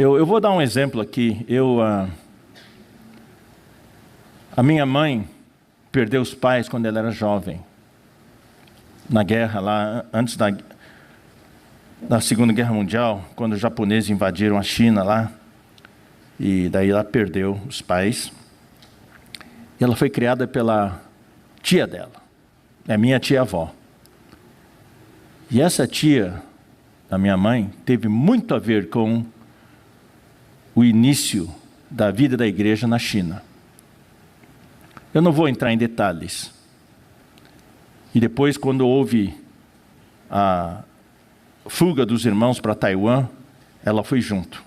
Eu vou dar um exemplo aqui. A minha mãe perdeu os pais quando ela era jovem. Na guerra lá, antes da Segunda Guerra Mundial, quando os japoneses invadiram a China lá. E daí ela perdeu os pais. E ela foi criada pela tia dela. É minha tia-avó. E essa tia da minha mãe teve muito a ver com o início da vida da igreja na China. Eu não vou entrar em detalhes. E depois, quando houve a fuga dos irmãos para Taiwan, ela foi junto.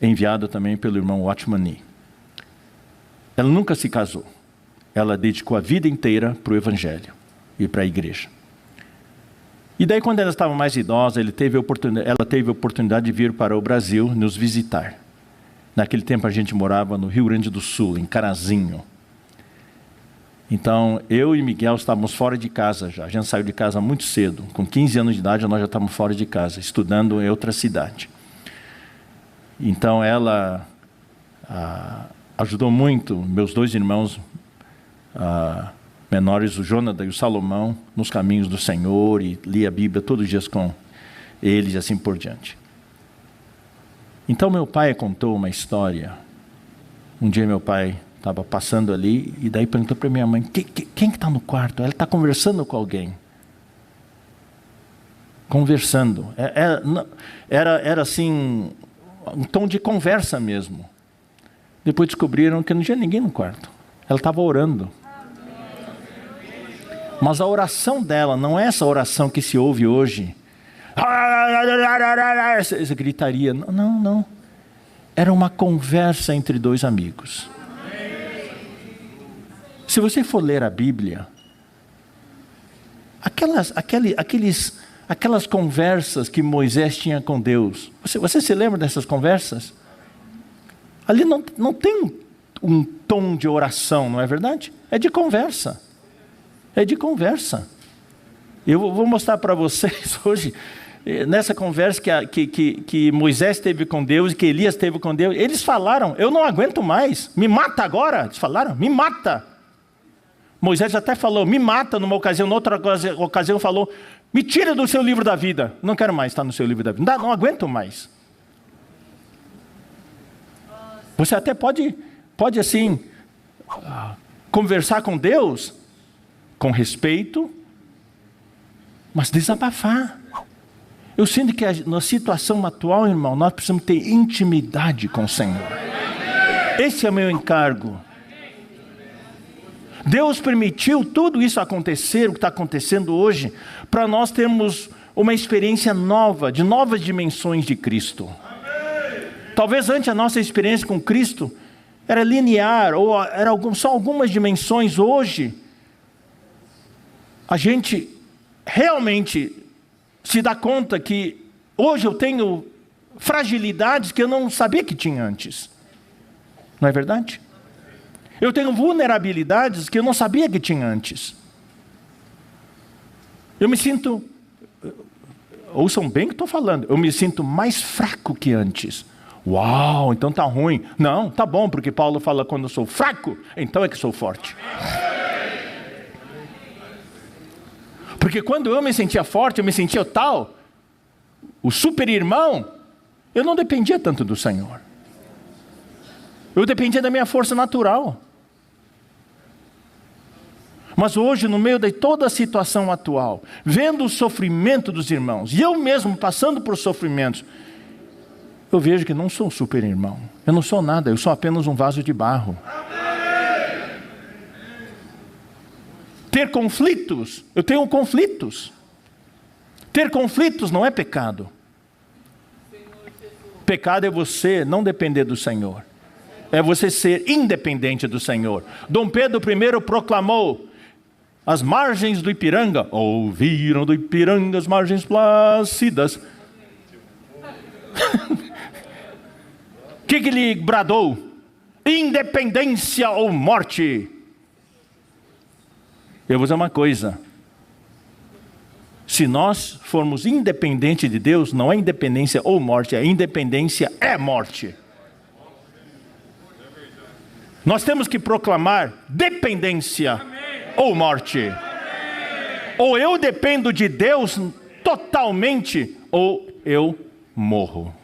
Enviada também pelo irmão Watchman Nee. Ela nunca se casou. Ela dedicou a vida inteira para o evangelho e para a igreja. E daí, quando ela estava mais idosa, ela teve a oportunidade de vir para o Brasil nos visitar. Naquele tempo a gente morava no Rio Grande do Sul, em Carazinho. Então, eu e Miguel estávamos fora de casa já. A gente saiu de casa muito cedo. Com 15 anos de idade, nós já estávamos fora de casa, estudando em outra cidade. Então, ela ajudou muito meus dois irmãos menores, o Jonathan e o Salomão, nos caminhos do Senhor, e lia a Bíblia todos os dias com eles e assim por diante. Então, meu pai contou uma história. Um dia meu pai estava passando ali e daí perguntou para minha mãe, quem que está no quarto? Ela está conversando com alguém. Conversando. Era assim, um tom de conversa mesmo. Depois descobriram que não tinha ninguém no quarto. Ela estava orando. Mas a oração dela não é essa oração que se ouve hoje. Essa gritaria. Não. Era uma conversa entre dois amigos. Se você for ler a Bíblia, aquelas conversas que Moisés tinha com Deus, você se lembra dessas conversas? Ali não tem um tom de oração, não é verdade? É de conversa. É de conversa. Eu vou mostrar para vocês hoje, nessa conversa que Moisés teve com Deus e que Elias teve com Deus, eles falaram, eu não aguento mais, me mata agora. Eles falaram, me mata. Moisés até falou, me mata numa ocasião, noutra ocasião falou, me tira do seu livro da vida. Não quero mais estar no seu livro da vida, não aguento mais. Você até pode assim, conversar com Deus, com respeito, mas desabafar. Eu sinto que na situação atual, irmão, nós precisamos ter intimidade com o Senhor. Esse é o meu encargo. Deus permitiu tudo isso acontecer, o que está acontecendo hoje, para nós termos uma experiência nova, de novas dimensões de Cristo. Talvez antes a nossa experiência com Cristo era linear, ou era só algumas dimensões. Hoje, a gente realmente se dá conta que hoje eu tenho fragilidades que eu não sabia que tinha antes. Não é verdade? Eu tenho vulnerabilidades que eu não sabia que tinha antes. Eu me sinto, ouçam bem o que estou falando, eu me sinto mais fraco que antes. Uau, então está ruim. Não, está bom, porque Paulo fala, quando eu sou fraco, então é que sou forte. Porque quando eu me sentia forte, eu me sentia tal, o super irmão, eu não dependia tanto do Senhor. Eu dependia da minha força natural. Mas hoje, no meio de toda a situação atual, vendo o sofrimento dos irmãos, e eu mesmo passando por sofrimentos, eu vejo que não sou um super irmão. Eu não sou nada, eu sou apenas um vaso de barro. Ter conflitos, eu tenho conflitos. Ter conflitos não é pecado. Pecado é você não depender do Senhor. É você ser independente do Senhor. Dom Pedro I proclamou, as margens do Ipiranga, ouviram do Ipiranga as margens plácidas. O que ele bradou? Independência ou morte. Eu vou dizer uma coisa. Se nós formos independentes de Deus, não é independência ou morte, é independência é morte. Nós temos que proclamar dependência ou morte. Ou eu dependo de Deus totalmente, ou eu morro.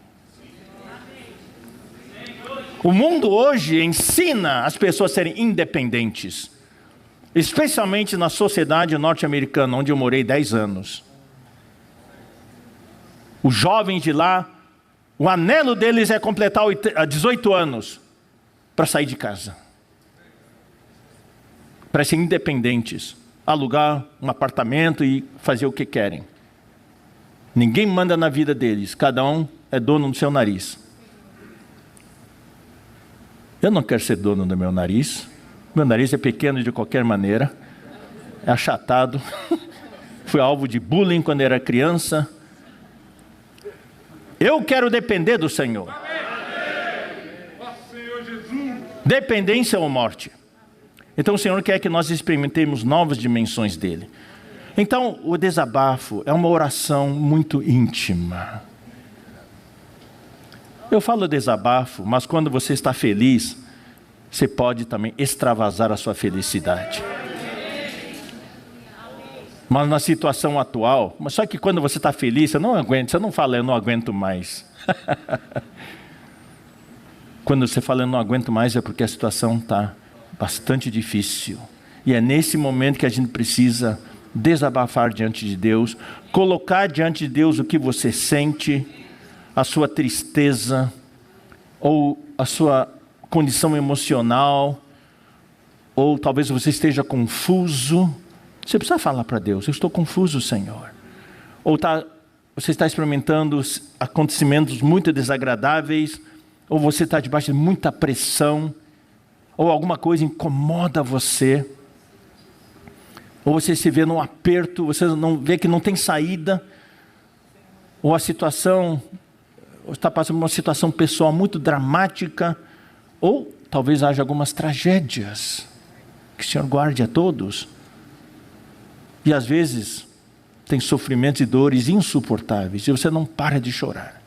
O mundo hoje ensina as pessoas a serem independentes, especialmente na sociedade norte-americana, onde eu morei 10 anos. Os jovens de lá, o anelo deles é completar 18 anos para sair de casa, para serem independentes, alugar um apartamento e fazer o que querem. Ninguém manda na vida deles, cada um é dono do seu nariz. Eu não quero ser dono do meu nariz. Meu nariz é pequeno de qualquer maneira, é achatado. Fui alvo de bullying quando era criança. Eu quero depender do Senhor. Dependência ou morte. Então o Senhor quer que nós experimentemos novas dimensões dele. Então o desabafo é uma oração muito íntima. Eu falo desabafo, mas quando você está feliz, você pode também extravasar a sua felicidade. Mas na situação atual, mas só que quando você está feliz, você não aguenta, você não fala, eu não aguento mais. Quando você fala, eu não aguento mais, é porque a situação está bastante difícil. E é nesse momento que a gente precisa desabafar diante de Deus, colocar diante de Deus o que você sente, a sua tristeza, ou a sua condição emocional, ou talvez você esteja confuso. Você precisa falar para Deus, eu estou confuso, Senhor. Ou você está experimentando acontecimentos muito desagradáveis, ou você está debaixo de muita pressão, ou alguma coisa incomoda você, ou você se vê num aperto, você não vê que não tem saída, ou a situação, está passando por uma situação pessoal muito dramática, ou talvez haja algumas tragédias, que o Senhor guarde a todos. E às vezes tem sofrimentos e dores insuportáveis, e você não para de chorar.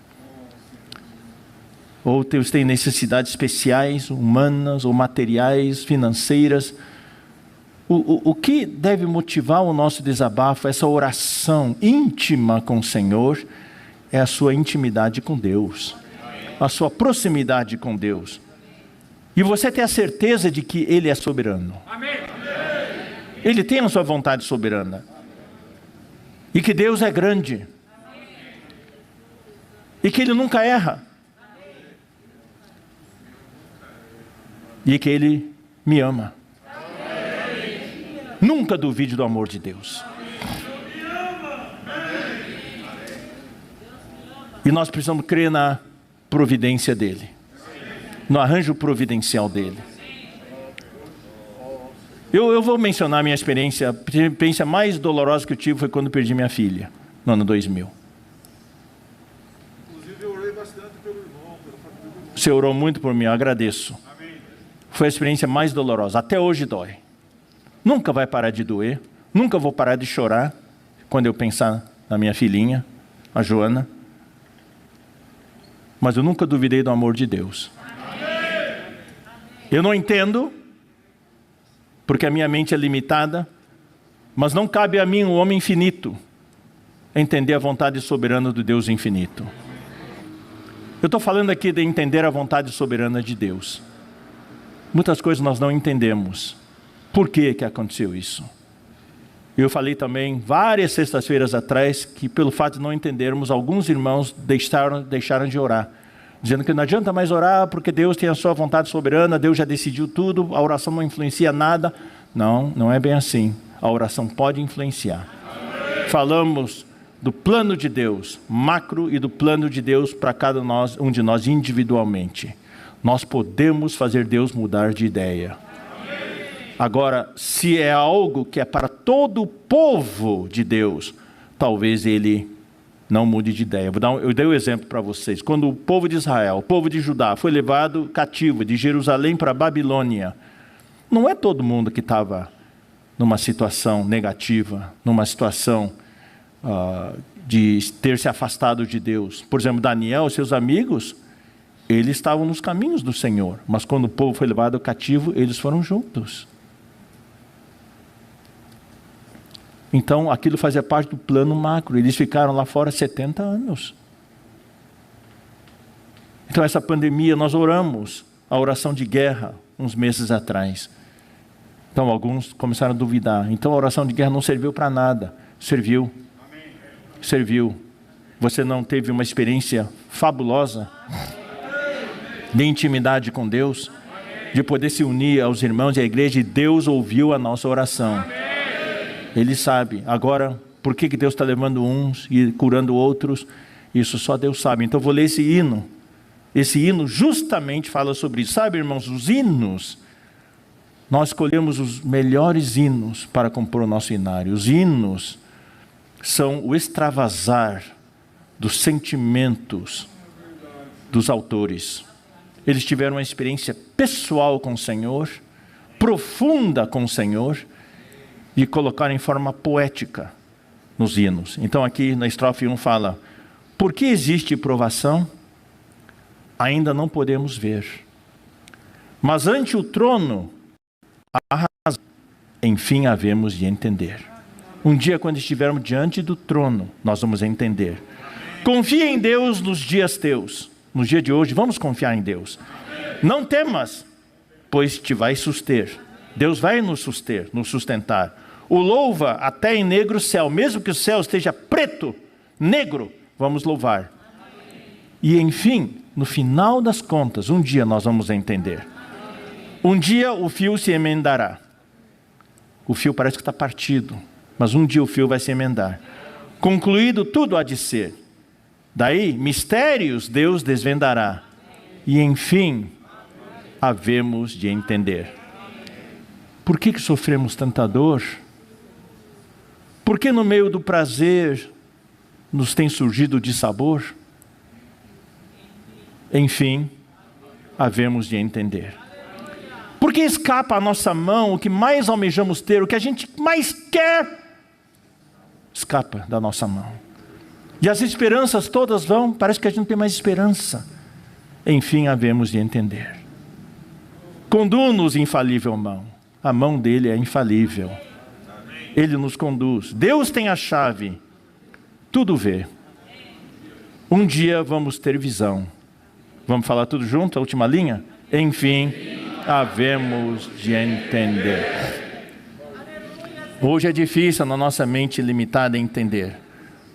Ou você tem necessidades especiais, humanas, ou materiais, financeiras. O que deve motivar o nosso desabafo, essa oração íntima com o Senhor, é a sua intimidade com Deus, a sua proximidade com Deus. E você ter a certeza de que Ele é soberano. Ele tem a sua vontade soberana. E que Deus é grande. E que Ele nunca erra. E que Ele me ama. Nunca duvide do amor de Deus. E nós precisamos crer na providência dEle, no arranjo providencial dEle. Eu vou mencionar a minha experiência. A experiência mais dolorosa que eu tive foi quando perdi minha filha, no ano 2000. Inclusive eu orei bastante pelo irmão, pela família do irmão. Você orou muito por mim, eu agradeço. Amém. Foi a experiência mais dolorosa, até hoje dói. Nunca vai parar de doer, nunca vou parar de chorar quando eu pensar na minha filhinha, a Joana. Mas eu nunca duvidei do amor de Deus. Eu não entendo, porque a minha mente é limitada, mas não cabe a mim, um homem infinito, entender a vontade soberana do Deus infinito. Eu estou falando aqui de entender a vontade soberana de Deus. Muitas coisas nós não entendemos. Por que aconteceu isso? Eu falei também várias sextas-feiras atrás que pelo fato de não entendermos, alguns irmãos deixaram de orar, dizendo que não adianta mais orar porque Deus tem a sua vontade soberana, Deus já decidiu tudo, a oração não influencia nada. Não, não é bem assim. A oração pode influenciar. Falamos do plano de Deus macro e do plano de Deus para cada um de nós individualmente. Nós podemos fazer Deus mudar de ideia. Agora, se é algo que é para todo o povo de Deus, talvez Ele não mude de ideia. Eu dei um exemplo para vocês. Quando o povo de Israel, o povo de Judá, foi levado cativo de Jerusalém para a Babilônia, não é todo mundo que estava numa situação negativa, numa situação de ter se afastado de Deus. Por exemplo, Daniel e seus amigos, eles estavam nos caminhos do Senhor, mas quando o povo foi levado cativo, eles foram juntos. Então, aquilo fazia parte do plano macro. Eles ficaram lá fora 70 anos. Então, essa pandemia, nós oramos a oração de guerra uns meses atrás. Então, alguns começaram a duvidar. Então, a oração de guerra não serviu para nada. Serviu. Serviu. Você não teve uma experiência fabulosa de intimidade com Deus, de poder se unir aos irmãos e à igreja, e Deus ouviu a nossa oração. Ele sabe. Agora, por que Deus está levando uns e curando outros? Isso só Deus sabe. Então eu vou ler esse hino. Esse hino justamente fala sobre isso. Sabe, irmãos, os hinos, nós escolhemos os melhores hinos para compor o nosso hinário. Os hinos são o extravasar dos sentimentos dos autores. Eles tiveram uma experiência pessoal com o Senhor, profunda com o Senhor, e colocaram em forma poética nos hinos. Então aqui na estrofe 1 fala: por que existe provação? Ainda não podemos ver. Mas ante o trono, a razão, enfim havemos de entender. Um dia, quando estivermos diante do trono, nós vamos entender. Confia em Deus nos dias teus. No dia de hoje, vamos confiar em Deus. Não temas, pois te vai suster. Deus vai nos sustentar. O louva até em negro céu, mesmo que o céu esteja preto, negro, vamos louvar. E enfim, no final das contas, um dia nós vamos entender. Um dia o fio se emendará. O fio parece que está partido, mas um dia o fio vai se emendar. Concluído tudo há de ser. Daí, mistérios Deus desvendará. E enfim, havemos de entender. Por que sofremos tanta dor? Por que no meio do prazer nos tem surgido o dissabor? Enfim, havemos de entender. Por que escapa à nossa mão o que mais almejamos ter, o que a gente mais quer? Escapa da nossa mão. E as esperanças todas vão, parece que a gente não tem mais esperança. Enfim, havemos de entender. Conduz-nos, infalível mão. A mão dele é infalível. Ele nos conduz. Deus tem a chave. Tudo vê. Um dia vamos ter visão. Vamos falar tudo junto, a última linha? Enfim, havemos de entender. Hoje é difícil na nossa mente limitada entender.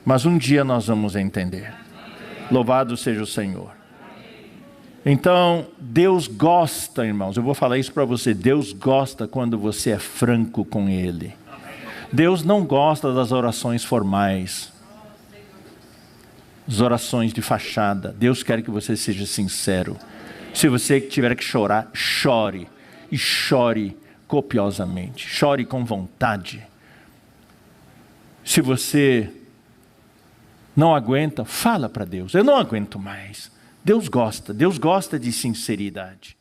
Mas um dia nós vamos entender. Louvado seja o Senhor. Então, Deus gosta, irmãos, eu vou falar isso para você. Deus gosta quando você é franco com Ele. Deus não gosta das orações formais, as orações de fachada. Deus quer que você seja sincero. Se você tiver que chorar, chore. E chore copiosamente. Chore com vontade. Se você não aguenta, fala para Deus. Eu não aguento mais. Deus gosta de sinceridade.